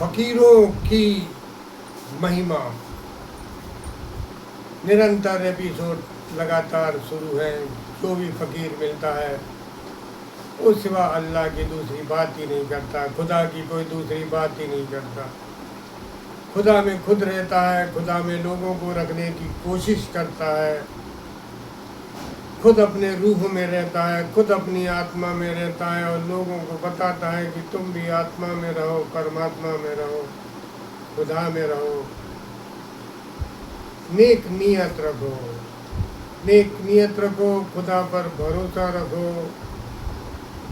फकीरों की महिमा निरंतर एपिसोड लगातार शुरू है। जो भी फकीर मिलता है वो सिवा अल्लाह की दूसरी बात ही नहीं करता, खुदा की कोई दूसरी बात ही नहीं करता। खुदा में खुद रहता है, खुदा में लोगों को रखने की कोशिश करता है, खुद अपने रूह में रहता है, खुद अपनी आत्मा में रहता है और लोगों को बताता है कि तुम भी आत्मा में रहो, परमात्मा में रहो, खुदा में रहो। नेक नियत रखो, नेक नियत रखो, खुदा पर भरोसा रखो,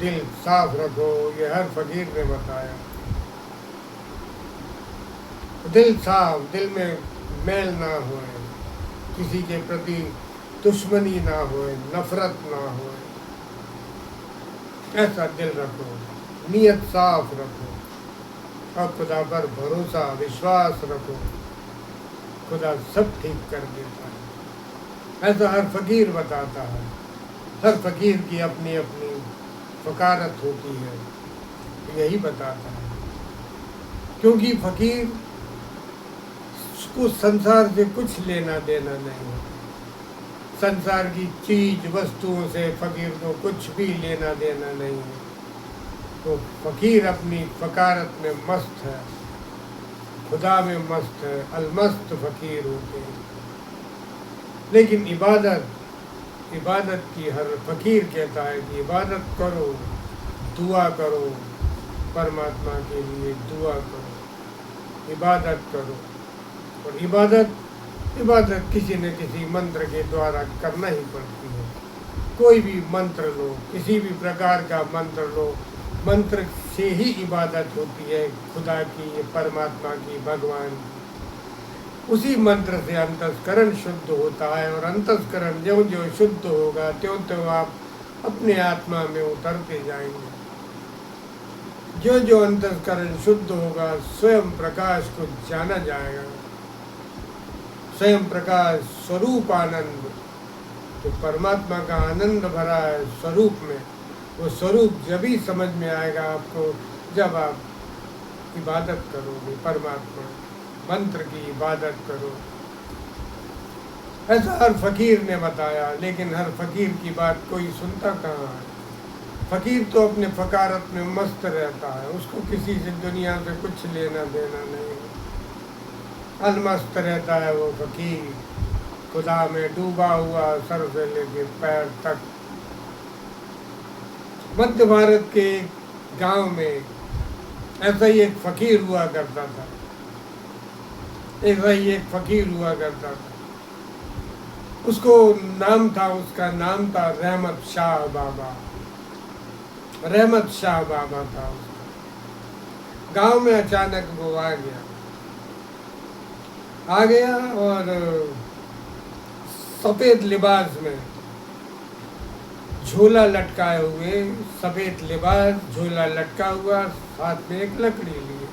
दिल साफ रखो। ये हर फकीर ने बताया। दिल साफ, दिल में मैल ना होए, किसी के प्रति दुश्मनी ना होए, नफरत ना होए, ऐसा दिल रखो, नियत साफ रखो और खुदा पर भरोसा विश्वास रखो। खुदा सब ठीक कर देता है, ऐसा हर फकीर बताता है। हर फकीर की अपनी अपनी फकारत होती है, यही बताता है। क्योंकि फकीर को संसार से कुछ लेना देना नहीं है। संसार की चीज वस्तुओं से फकीर को कुछ भी लेना देना नहीं है। तो फकीर अपनी फकारत में मस्त है, खुदा में मस्त है, अलमस्त फकीर होते हैं। लेकिन इबादत की हर फकीर कहता है कि इबादत करो, दुआ करो, परमात्मा के लिए दुआ करो, इबादत करो। और इबादत किसी न किसी मंत्र के द्वारा करना ही पड़ती है। कोई भी मंत्र लो, किसी भी प्रकार का मंत्र लो, मंत्र से ही इबादत होती है, खुदा की, परमात्मा की, भगवान की। उसी मंत्र से अंतस्करण शुद्ध होता है और अंतस्करण ज्यों ज्यों शुद्ध होगा त्यों त्यों आप अपने आत्मा में उतरते जाएंगे। जो जो अंतस्करण शुद्ध होगा स्वयं प्रकाश को जाना जाएगा। स्वयं प्रकाश स्वरूप आनंद, जो परमात्मा का आनंद भरा है स्वरूप में, वो स्वरूप जब ही समझ में आएगा आपको जब आप इबादत करोगे, परमात्मा मंत्र की इबादत करो। ऐसा हर फकीर ने बताया, लेकिन हर फकीर की बात कोई सुनता कहाँ है। फकीर तो अपने फकारत में मस्त रहता है, उसको किसी से दुनिया से कुछ लेना देना नहीं, अलमस्त रहता है वो फकीर, खुदा में डूबा हुआ सर से लेके पैर तक। मध्य भारत के गांव में ऐसा ही एक फकीर हुआ करता था, ऐसा ही एक फकीर हुआ करता था। उसका नाम था रहमत शाह बाबा। रहमत शाह बाबा था उसका। गांव में अचानक वो आ गया और सफ़ेद लिबास में, झोला लटकाए हुए, सफ़ेद लिबास, झोला लटका हुआ, हाथ में एक लकड़ी लिए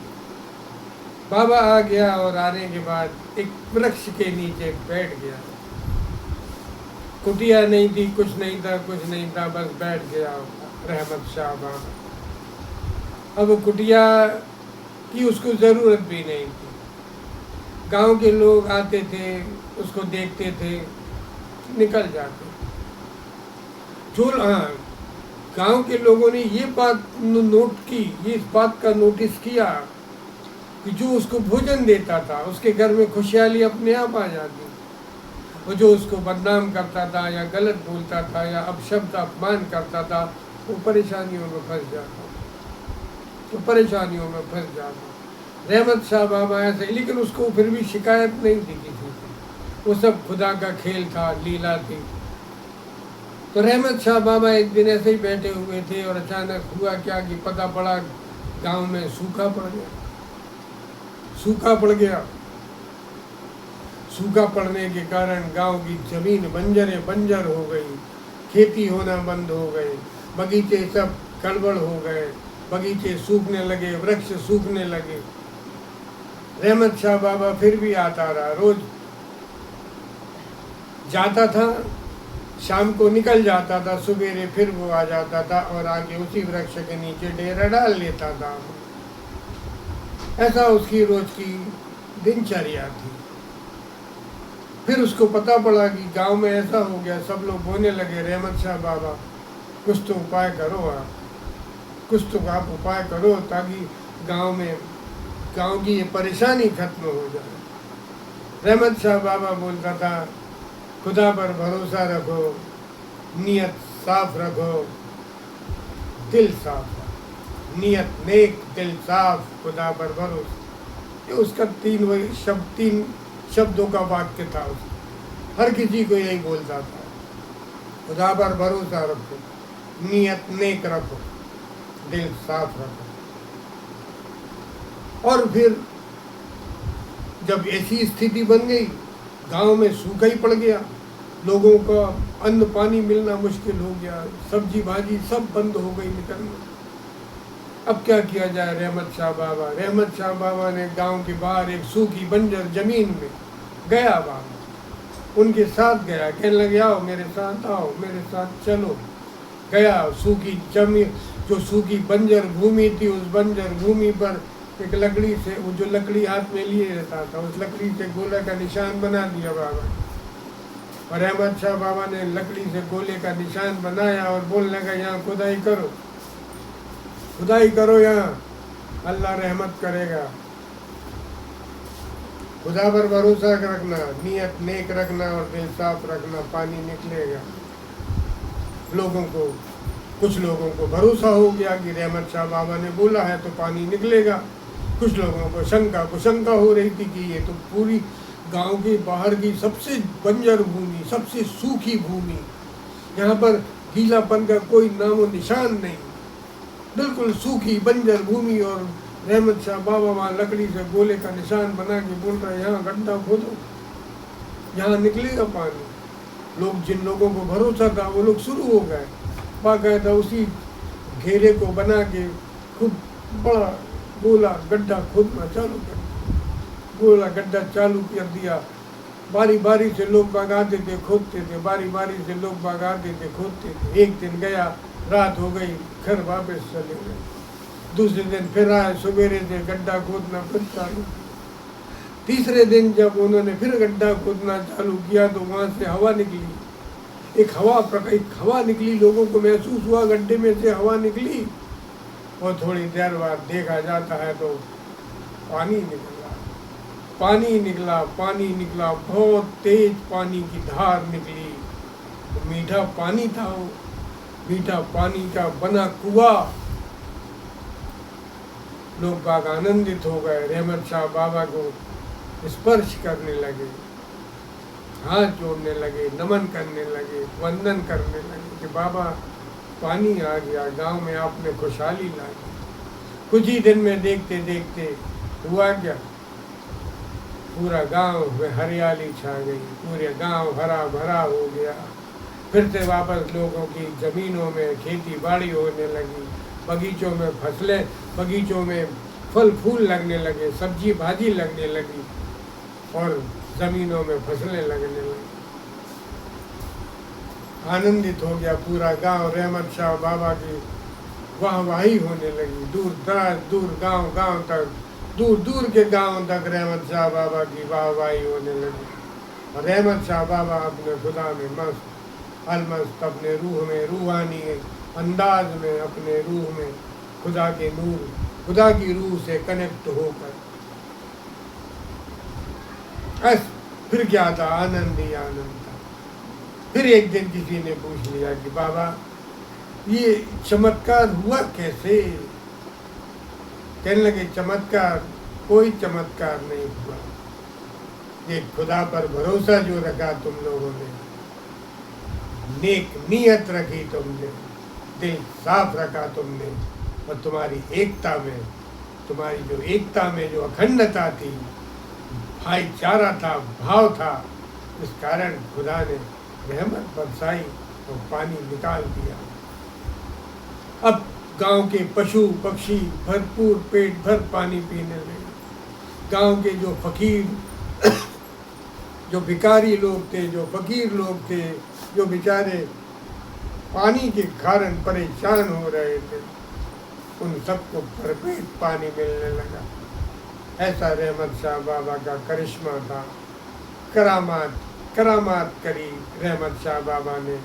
बाबा आ गया। और आने के बाद एक वृक्ष के नीचे बैठ गया। कुटिया नहीं थी, कुछ नहीं था, बस बैठ गया रहमत शाह बाबा। अब कुटिया की उसको ज़रूरत भी नहीं थी। गांव के लोग आते थे, उसको देखते थे, निकल जाते। गांव के लोगों ने ये बात नोट की, इस बात का नोटिस किया कि जो उसको भोजन देता था उसके घर में खुशहाली अपने आप आ जाती, और जो उसको बदनाम करता था या गलत बोलता था या अपशब्द अपमान करता था वो परेशानियों में फंस जाता। रहमत शाह बाबा ऐसे, लेकिन उसको फिर भी शिकायत नहीं थी किसी से, वो सब खुदा का खेल था, लीला थी। तो रहमत शाह बाबा एक दिन ऐसे ही बैठे हुए थे और अचानक हुआ क्या कि पता पड़ा गांव में सूखा पड़ने के कारण गांव की जमीन बंजर हो गई, खेती होना बंद हो गई, बगीचे सब गड़बड़ हो गए, बगीचे सूखने लगे, वृक्ष सूखने लगे। रहमत शाह बाबा फिर भी आता रहा, रोज जाता था, शाम को निकल जाता था, सवेरे फिर वो आ जाता था और आगे उसी वृक्ष के नीचे डेरा डाल लेता था। ऐसा उसकी रोज की दिनचर्या थी। फिर उसको पता पड़ा कि गांव में ऐसा हो गया, सब लोग बोलने लगे, रहमत शाह बाबा कुछ तो उपाय करो, आप कुछ तो आप उपाय करो ताकि गांव की ये परेशानी खत्म हो जाए। रहमत शाह बाबा बोलता था, खुदा पर भरोसा रखो, नियत साफ रखो, दिल साफ रखो। नियत नेक, दिल साफ, खुदा पर भरोसा। ये उसका तीन शब्दों का वाक्य था। उसका हर किसी को यही बोलता था, खुदा पर भरोसा रखो, नियत नेक रखो, दिल साफ रखो। और फिर जब ऐसी स्थिति बन गई, गांव में सूखा ही पड़ गया, लोगों का अन्न पानी मिलना मुश्किल हो गया, सब्जी भाजी सब बंद हो गई निकलना। अब क्या किया जाए? रहमत शाह बाबा ने गांव के बाहर एक सूखी बंजर जमीन में गया, बाबा उनके साथ गया, कहने लगे, आओ मेरे साथ, आओ मेरे साथ चलो। गया, सूखी जमीन, जो सूखी बंजर भूमि थी, उस बंजर भूमि पर एक लकड़ी से, वो जो लकड़ी हाथ में लिए रहता था, उस लकड़ी से गोले का निशान बना दिया बाबा। और रहमत शाह बाबा ने लकड़ी से गोले का निशान बनाया और बोलने लगा, यहाँ खुदाई करो, खुदाई करो, यहाँ अल्लाह रहमत करेगा। खुदा पर भरोसा रखना, नियत नेक रखना और दिल साफ रखना, पानी निकलेगा। कुछ लोगों को भरोसा हो गया कि रहमत शाह बाबा ने बोला है तो पानी निकलेगा। कुछ लोगों को शंका हो रही थी कि ये तो पूरी गांव के बाहर की सबसे बंजर भूमि, सबसे सूखी भूमि, यहाँ पर गीलापन का कोई नामो निशान नहीं, बिल्कुल सूखी बंजर भूमि। और रहमत शाह बाबा वहाँ लकड़ी से गोले का निशान बना के बोल रहे, यहाँ गड्ढा खोदो, यहाँ निकलेगा पानी। जिन लोगों को भरोसा था वो लोग शुरू हो गए, बाकायदा उसी घेरे को बना के खूब बड़ा गोला गड्ढा खोदना चालू कर दिया। गोला गड्ढा चालू कर दिया, बारी बारी से लोग बाग आते थे, खोदते थे, बारी बारी से लोग बाग आते थे, खोदते थे। एक दिन गया, रात हो गई, घर वापस चले गए। दूसरे दिन फिर आए, सवेरे से गड्ढा खोदना फिर चालू। तीसरे दिन जब उन्होंने फिर गड्ढा खोदना चालू किया तो वहाँ से हवा निकली, एक हवा निकली, लोगों को महसूस हुआ गड्ढे में से हवा निकली। और थोड़ी देर बाद देखा जाता है तो पानी निकला, बहुत तेज पानी की धार निकली। तो मीठा पानी था वो, मीठा पानी का बना कुआं। लोग बाग आनंदित हो गए, रहमत शाह बाबा को स्पर्श करने लगे, हाथ जोड़ने लगे, नमन करने लगे, वंदन करने लगे कि बाबा पानी आ गया, गांव में आपने खुशहाली ला दी। कुछ ही दिन में देखते देखते हुआ क्या, पूरा गांव में हरियाली छा गई, पूरे गांव हरा भरा हो गया। फिर से वापस लोगों की ज़मीनों में खेती बाड़ी होने लगी, बगीचों में फल फूल लगने लगे, सब्जी भाजी लगने लगी और ज़मीनों में फसलें लगने लगी। आनंदित हो गया पूरा गांव, रहमत शाह बाबा की वाहवाही होने लगी। दूर दूर के गांव तक रहमत शाह बाबा की वाहवाही होने लगी। और रहमत शाह बाबा अपने खुदा में मस्त अलमस्त, अपने रूह में, रूहानी अंदाज में, अपने रूह में खुदा के नूर, खुदा की रूह से कनेक्ट होकर फिर क्या था, आनंद ही आनंद था। फिर एक दिन किसी ने पूछ लिया कि बाबा ये चमत्कार हुआ कैसे? कहने लगे, चमत्कार, कोई चमत्कार नहीं हुआ। ये खुदा पर भरोसा जो रखा तुम लोगों ने, नेक नियत रखी तुमने, दिल साफ रखा तुमने, और तुम्हारी एकता में जो अखंडता थी, भाईचारा था, भाव था, इस कारण खुदा ने रहमत बरसाई और पानी निकाल दिया। अब गांव के पशु पक्षी भरपूर पेट भर पानी पीने लगे। गांव के जो फकीर, जो भिखारी लोग थे, जो फकीर लोग थे, जो बेचारे पानी के कारण परेशान हो रहे थे, उन सबको भरपेट पानी मिलने लगा। ऐसा रहमत शाह बाबा का करिश्मा था। करामात करामात करी रहमत शाह बाबा ने।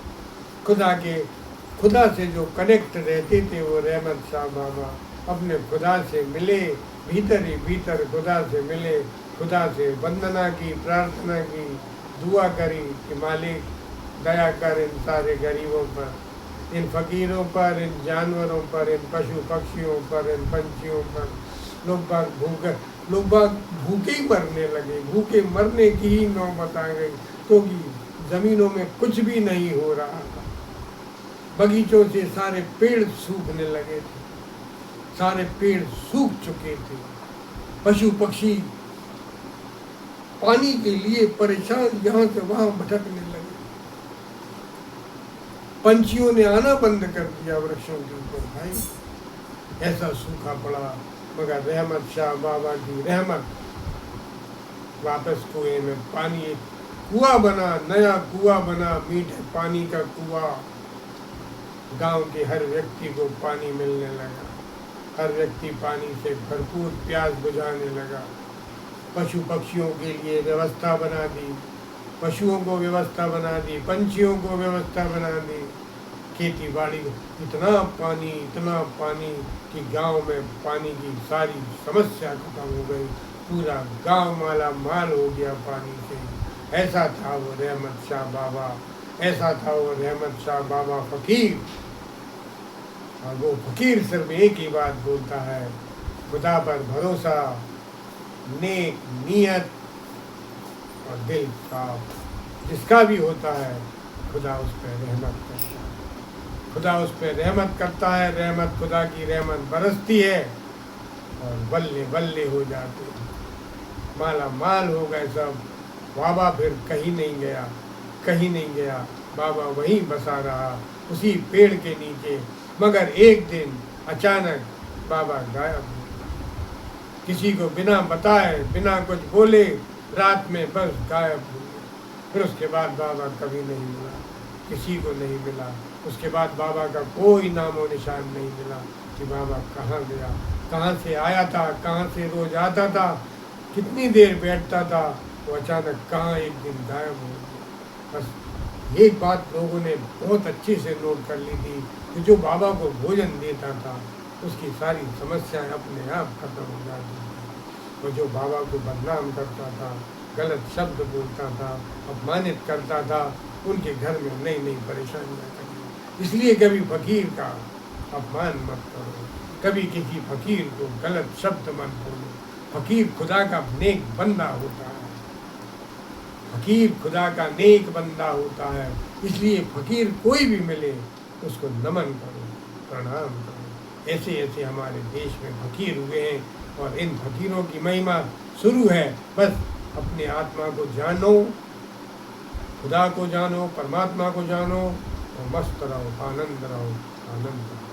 खुदा से जो कनेक्ट रहते थे वो रहमत शाह बाबा अपने खुदा से मिले, भीतर ही भीतर खुदा से मिले, खुदा से वंदना की, प्रार्थना की, दुआ करी कि मालिक दया कर इन सारे गरीबों पर, इन फकीरों पर, इन जानवरों पर, इन पशु पक्षियों पर, इन पंछियों पर। लोग बाग भूखे ही मरने लगे, भूखे मरने की ही नौबत आ गई, क्योंकि जमीनों में कुछ भी नहीं हो रहा था। बगीचों से सारे पेड़ सूखने लगे थे, सारे पेड़ सूख चुके थे। पशु पक्षी पानी के लिए परेशान यहाँ से वहां भटकने लगे। पंछियों ने आना बंद कर दिया वृक्षों के ऊपर। भाई ऐसा सूखा पड़ा, मगर रहमत शाह बाबा की रहमत, वापस कुएं में पानी, एक कुआं बना, नया कुआं बना, मीठे पानी का कुआं। गांव के हर व्यक्ति को पानी मिलने लगा, हर व्यक्ति पानी से भरपूर प्यास बुझाने लगा। पशु पक्षियों के लिए व्यवस्था बना दी, पशुओं को व्यवस्था बना दी, पंछियों को व्यवस्था बना दी। खेती बाड़ी इतना पानी कि गांव में पानी की सारी समस्या खत्म हो गई, पूरा गांव माला माल हो गया पानी से। ऐसा था वो रहमत शाह बाबा, ऐसा था वो रहमत शाह बाबा फकीर। और वो फकीर सिर्फ एक ही बात बोलता है, खुदा पर भरोसा, नेक नियत और दिल साफ जिसका भी होता है, खुदा उस पर रहमत करता है, खुदा उस पर रहमत करता है। रहमत, खुदा की रहमत बरसती है और बल्ले बल्ले हो जाते हैं, माला माल हो गए सब। बाबा फिर कहीं नहीं गया, कहीं नहीं गया, बाबा वहीं बसा रहा, उसी पेड़ के नीचे। मगर एक दिन अचानक बाबा गायब हो गए, किसी को बिना बताए, बिना कुछ बोले, रात में बस गायब हो गए। फिर उसके बाद बाबा कभी नहीं मिला, किसी को नहीं मिला। उसके बाद बाबा का कोई नामो निशान नहीं मिला कि बाबा कहाँ गया, कहाँ से आया था, कहाँ से रोज आता था, कितनी देर बैठता था। वो अचानक कहाँ एक दिन गायब हो गया। बस एक बात लोगों ने बहुत अच्छे से नोट कर ली थी कि जो बाबा को भोजन देता था उसकी सारी समस्याएं अपने आप खत्म हो जाती थी। और जो बाबा को बदनाम करता था, गलत शब्द बोलता था, अपमानित करता था, उनके घर में नई नई परेशानियाँ करी। इसलिए कभी फकीर का अपमान मत करो, कभी किसी फकीर को गलत शब्द मत बोलो। फकीर खुदा का नेक बंदा होता है, फकीर खुदा का नेक बंदा होता है। इसलिए फकीर कोई भी मिले उसको नमन करो, प्रणाम करो। ऐसे ऐसे हमारे देश में फकीर हुए हैं और इन फकीरों की महिमा शुरू है। बस अपने आत्मा को जानो, खुदा को जानो, परमात्मा को जानो और मस्त रहो, आनंद रहो, आनंद रहो।